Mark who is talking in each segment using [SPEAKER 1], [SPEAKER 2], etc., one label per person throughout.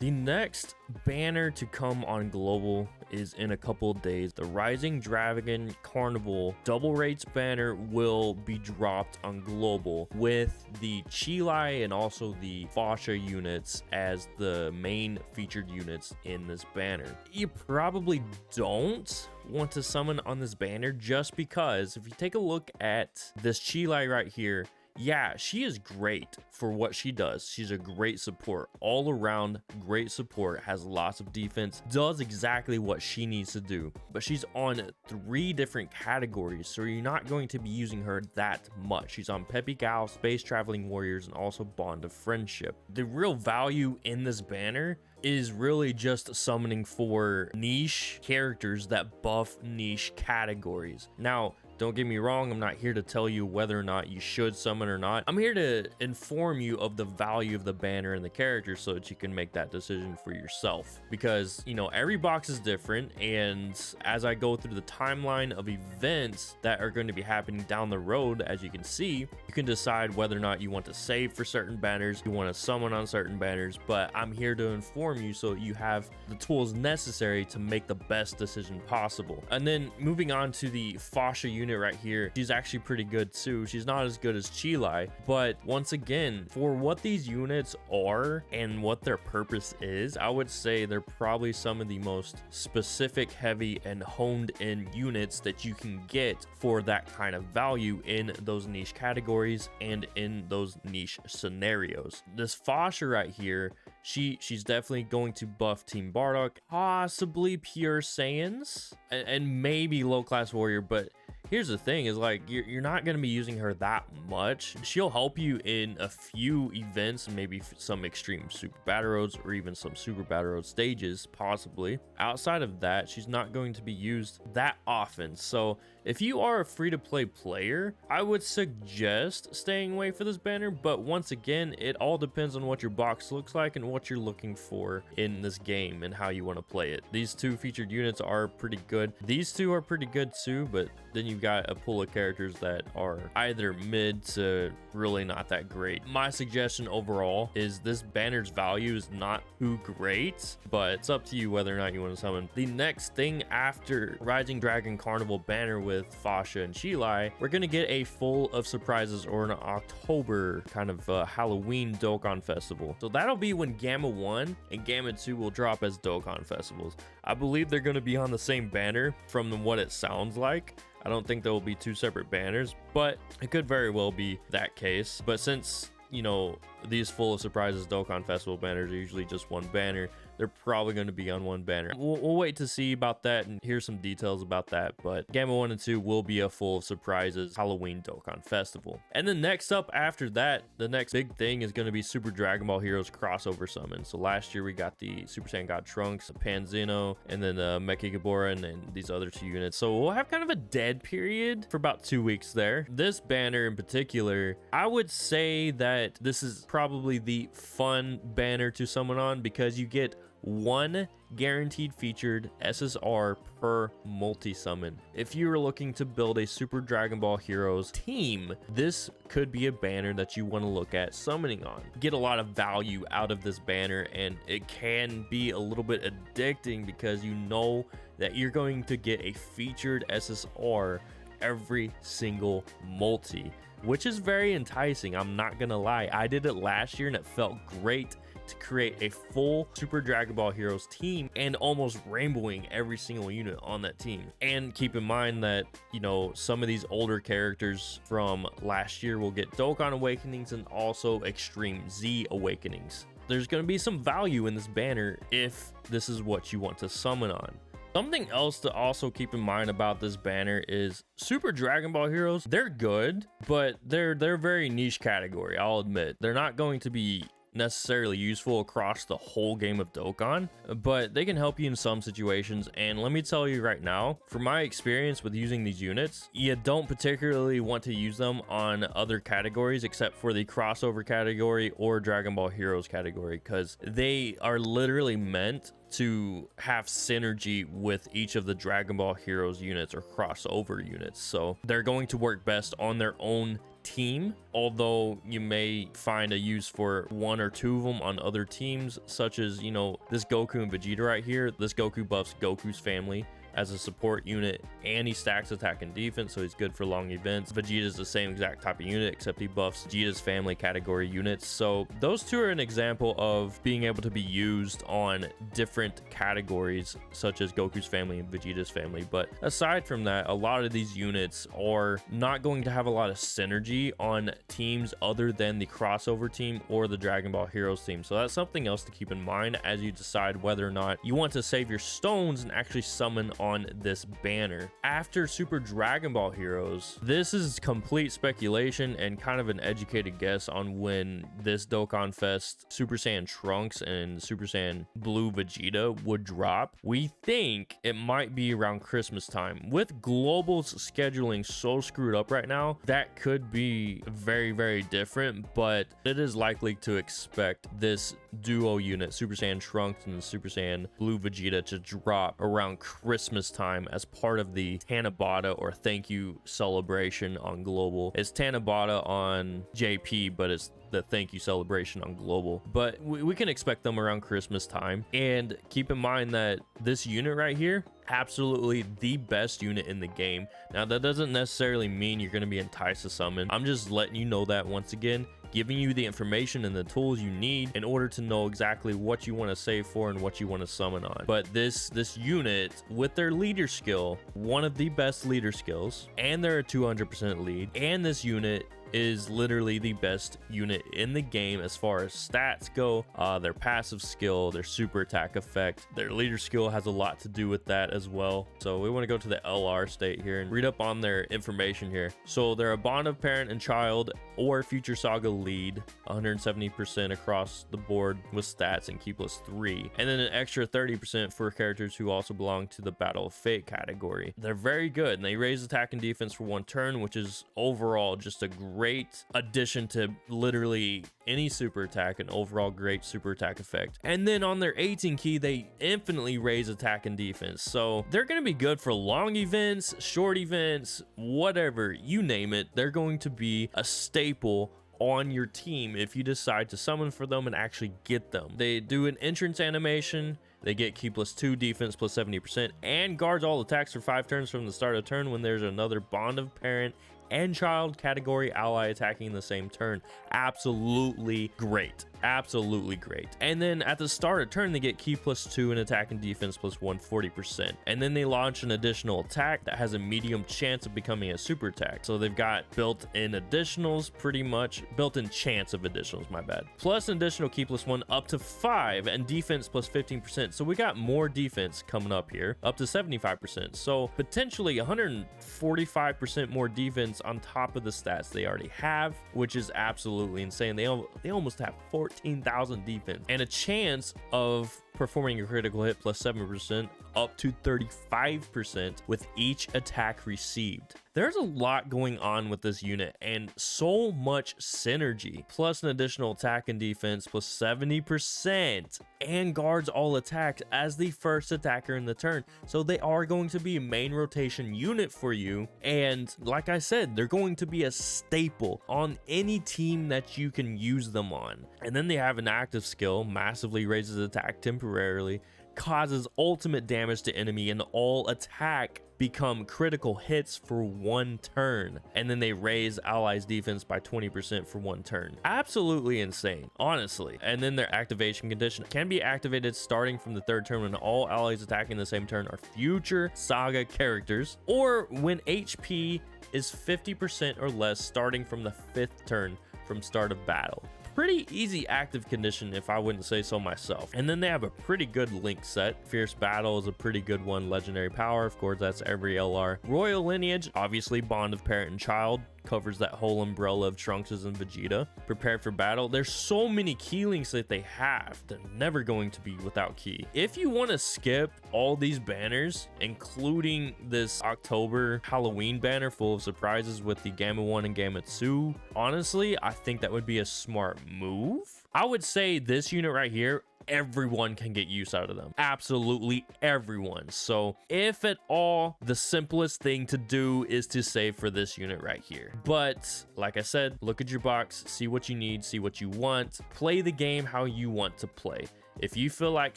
[SPEAKER 1] The next banner to come on global is in a couple of days. The Rising Dragon Carnival double rates banner will be dropped on global with the Chilai and also the Fascia units as the main featured units in this banner. You probably don't want to summon on this banner just because if you take a look at this Chilai right here, yeah, she is great for what she does. She's a great support, all around great support, has lots of defense, does exactly what she needs to do. But she's on 3 different categories, so you're not going to be using her that much. She's on Mythodikal, Space Traveling Warriors, and also Bond of Friendship. The real value in this banner is really just summoning for niche characters that buff niche categories. Now, don't get me wrong, I'm not here to tell you whether or not you should summon or not. I'm here to inform you of the value of the banner and the character so that you can make that decision for yourself. Because, you know, every box is different, and as I go through the timeline of events that are going to be happening down the road, as you can see, you can decide whether or not you want to save for certain banners, you want to summon on certain banners, but I'm here to inform you so you have the tools necessary to make the best decision possible. And then moving on to the Fascia unit right here, she's actually pretty good too. She's not as good as Chilai, but once again, for what these units are and what their purpose is, I would say they're probably some of the most specific, heavy, and honed in units that you can get for that kind of value in those niche categories and in those niche scenarios. This Fascia right here, she's definitely going to buff Team Bardock, possibly Pure Saiyans, and maybe low class warrior. But here's the thing is, like, you're not going to be using her that much. She'll help you in a few events and maybe some extreme super battle roads or even some super battle road stages possibly. Outside of that, she's not going to be used that often. So if you are a free-to-play player, I would suggest staying away for this banner, but once again, it all depends on what your box looks like and what you're looking for in this game and how you want to play it. These 2 featured units are pretty good. These 2 are pretty good too, but then you've got a pool of characters that are either mid to really not that great. My suggestion overall is this banner's value is not too great, but it's up to you whether or not you want to summon. The next thing after Rising Dragon Carnival banner with Fascia and Chilai, we're gonna get a full of surprises or an October kind of Halloween Dokkan festival. So that'll be when Gamma 1 and Gamma 2 will drop as Dokkan festivals. I believe they're gonna be on the same banner from what it sounds like. I don't think there will be 2 separate banners, but it could very well be that case. But since, you know, these full of surprises Dokkan festival banners are usually just 1 banner, they're probably going to be on 1 banner. We'll wait to see about that and hear some details about that, but Gamma 1 and 2 will be a full of surprises Halloween Dokkan festival. And then next up after that, the next big thing is going to be Super Dragon Ball Heroes crossover summon. So last year we got the Super Saiyan God Trunks, Panzino, and then Mecha Gabora, and then these other 2 units. So we'll have kind of a dead period for about 2 weeks there. This banner in particular, I would say that this is probably the fun banner to summon on because you get 1 guaranteed featured SSR per multi-summon. If you are looking to build a Super Dragon Ball Heroes team, this could be a banner that you want to look at summoning on. Get a lot of value out of this banner, and it can be a little bit addicting because you know that you're going to get a featured SSR every single multi, which is very enticing. I'm not gonna lie, I did it last year and it felt great to create a full Super Dragon Ball Heroes team and almost rainbowing every single unit on that team. And keep in mind that, you know, some of these older characters from last year will get Dokkan Awakenings and also Extreme Z Awakenings. There's going to be some value in this banner if this is what you want to summon on. Something else to also keep in mind about this banner is Super Dragon Ball Heroes. They're good, but they're very niche category, I'll admit. They're not going to be necessarily useful across the whole game of Dokkan, but they can help you in some situations. And let me tell you right now, from my experience with using these units, you don't particularly want to use them on other categories except for the crossover category or Dragon Ball Heroes category, because they are literally meant to have synergy with each of the Dragon Ball Heroes units or crossover units. So they're going to work best on their own team, although you may find a use for one or two of them on other teams, such as, you know, this Goku and Vegeta right here. This Goku buffs Goku's family as a support unit, and he stacks attack and defense, so he's good for long events. Vegeta's the same exact type of unit, except he buffs Vegeta's family category units. So those two are an example of being able to be used on different categories, such as Goku's family and Vegeta's family. But aside from that, a lot of these units are not going to have a lot of synergy on teams other than the crossover team or the Dragon Ball Heroes team. So that's something else to keep in mind as you decide whether or not you want to save your stones and actually summon on this banner. After Super Dragon Ball Heroes, this is complete speculation and kind of an educated guess on when this Dokkan Fest Super Saiyan Trunks and Super Saiyan Blue Vegeta would drop. We think it might be around Christmas time. With Global's scheduling so screwed up right now, that could be very, very different, but it is likely to expect this duo unit, Super Saiyan Trunks and Super Saiyan Blue Vegeta, to drop around Christmas time as part of the Tanabata or thank you celebration on Global. It's Tanabata on JP, but it's the thank you celebration on Global. But we can expect them around Christmas time. And keep in mind that this unit right here, absolutely the best unit in the game. Now that doesn't necessarily mean you're going to be enticed to summon. I'm just letting you know that once again, giving you the information and the tools you need in order to know exactly what you want to save for and what you want to summon on. But this unit with their leader skill, one of the best leader skills, and they're a 200% lead, and this unit is literally the best unit in the game as far as stats go. Their passive skill, their super attack effect, their leader skill has a lot to do with that as well. So we want to go to the LR state here and read up on their information here. So they're a bond of parent and child or future saga lead, 170% across the board with stats and key plus 3, and then an extra 30% for characters who also belong to the Battle of Fate category. They're very good, and they raise attack and defense for 1 turn, which is overall just a great addition to literally any super attack, an overall great super attack effect. And then on their 18 key, they infinitely raise attack and defense. So they're going to be good for long events, short events, whatever, you name it. They're going to be a staple on your team if you decide to summon for them and actually get them. They do an entrance animation. They get key plus 2, defense plus 70%, and guards all attacks for 5 turns from the start of turn when there's another bond of parent and child category ally attacking the same turn. Absolutely great. Absolutely great. And then at the start of turn, they get key plus 2 and attack and defense plus 140%. And then they launch an additional attack that has a medium chance of becoming a super attack. So they've got built-in additionals, pretty much built-in chance of additionals, my bad, plus an additional key plus 1 up to 5 and defense plus 15%. So we got more defense coming up here, up to 75%. So potentially 145% more defense on top of the stats they already have, which is absolutely insane. They almost have 14,000 defense and a chance of performing a critical hit plus 7% up to 35% with each attack received. There's a lot going on with this unit and so much synergy, plus an additional attack and defense plus 70%, and guards all attacks as the first attacker in the turn. So they are going to be a main rotation unit for you, and like I said, they're going to be a staple on any team that you can use them on. And then they have an active skill, massively raises attack temporarily, causes ultimate damage to enemy, and all attack become critical hits for 1 turn. And then they raise allies defense by 20% for 1 turn. Absolutely insane, honestly. And then their activation condition can be activated starting from the 3rd turn when all allies attacking the same turn are future saga characters, or when HP is 50% or less starting from the 5th turn from start of battle. Pretty easy active condition if I wouldn't say so myself. And then they have a pretty good link set. Fierce Battle is a pretty good one. Legendary Power, of course, that's every LR. Royal Lineage, obviously bond of parent and child, covers that whole umbrella of Trunks and Vegeta. Prepared for Battle, there's so many key links that they have, they're never going to be without key. If you want to skip all these banners, including this October Halloween banner full of surprises with the Gamma 1 and Gamma 2, honestly, I think that would be a smart move. I would say this unit right here everyone can get use out of them. Absolutely everyone. So if at all, the simplest thing to do is to save for this unit right here. But like I said, look at your box, see what you need, see what you want, play the game how you want to play. If you feel like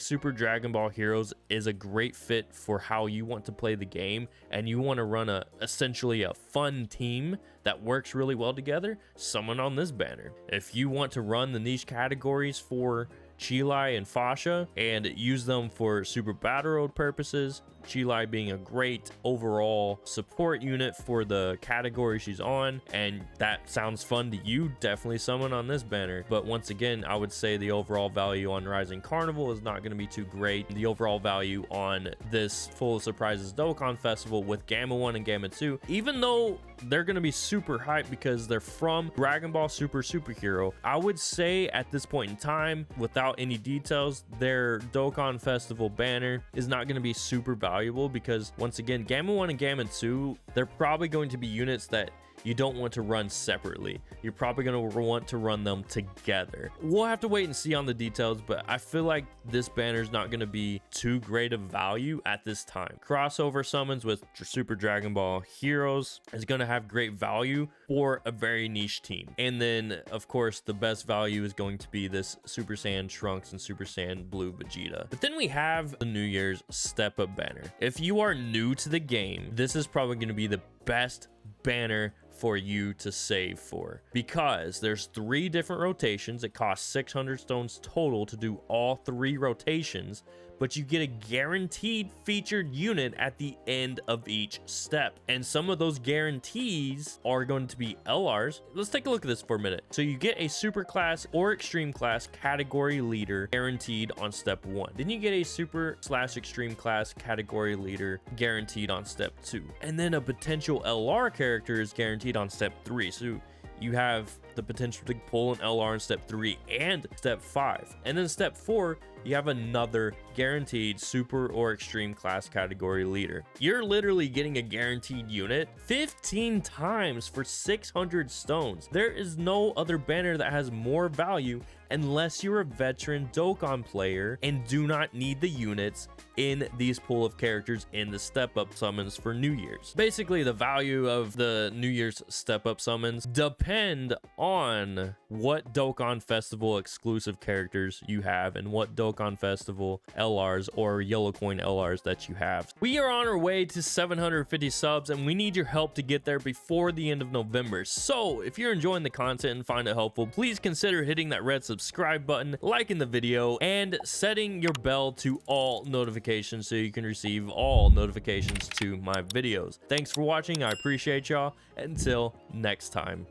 [SPEAKER 1] Super Dragon Ball Heroes is a great fit for how you want to play the game and you want to run essentially a fun team that works really well together, summon on this banner. If you want to run the niche categories for Chilai and Fasha and use them for Super Battle Road purposes, Chilai being a great overall support unit for the category she's on, and that sounds fun to you, definitely summon on this banner. But once again, I would say the overall value on Rising Carnival is not going to be too great. The overall value on this Full of Surprises Dokkan Festival with Gamma 1 and Gamma 2, even though they're going to be super hyped because they're from Dragon Ball Super Superhero, I would say at this point in time, without any details, their Dokkan Festival banner is not going to be super valuable because once again, Gamma 1 and Gamma 2, they're probably going to be units that you don't want to run separately. You're probably going to want to run them together. We'll have to wait and see on the details, but I feel like this banner is not going to be too great of value at this time. Crossover summons with Super Dragon Ball Heroes is going to have great value for a very niche team. And then, of course, the best value is going to be this Super Saiyan Trunks and Super Saiyan Blue Vegeta. But then we have the New Year's Step Up banner. If you are new to the game, this is probably going to be the best banner for you to save for, because there's 3 different rotations. It costs 600 stones total to do all 3 rotations, but you get a guaranteed featured unit at the end of each step, and some of those guarantees are going to be LRs. Let's take a look at this for a minute. So you get a super class or extreme class category leader guaranteed on step 1, then you get a super/extreme class category leader guaranteed on step 2, and then a potential LR character is guaranteed on step 3. So you have the potential to pull an LR in step 3 and step 5. And then step 4, you have another guaranteed super or extreme class category leader. You're literally getting a guaranteed unit 15 times for 600 stones. There is no other banner that has more value unless you're a veteran Dokkan player and do not need the units in these pool of characters in the step up summons for New Year's. Basically, the value of the New Year's step up summons depend on what Dokkan Festival exclusive characters you have and what Dokkan Festival LRs or yellow coin LRs that you have. We are on our way to 750 subs and we need your help to get there before the end of November. So if you're enjoying the content and find it helpful, please consider hitting that red subscribe button, liking the video, and setting your bell to all notifications so you can receive all notifications to my videos. Thanks for watching. I appreciate y'all. Until next time.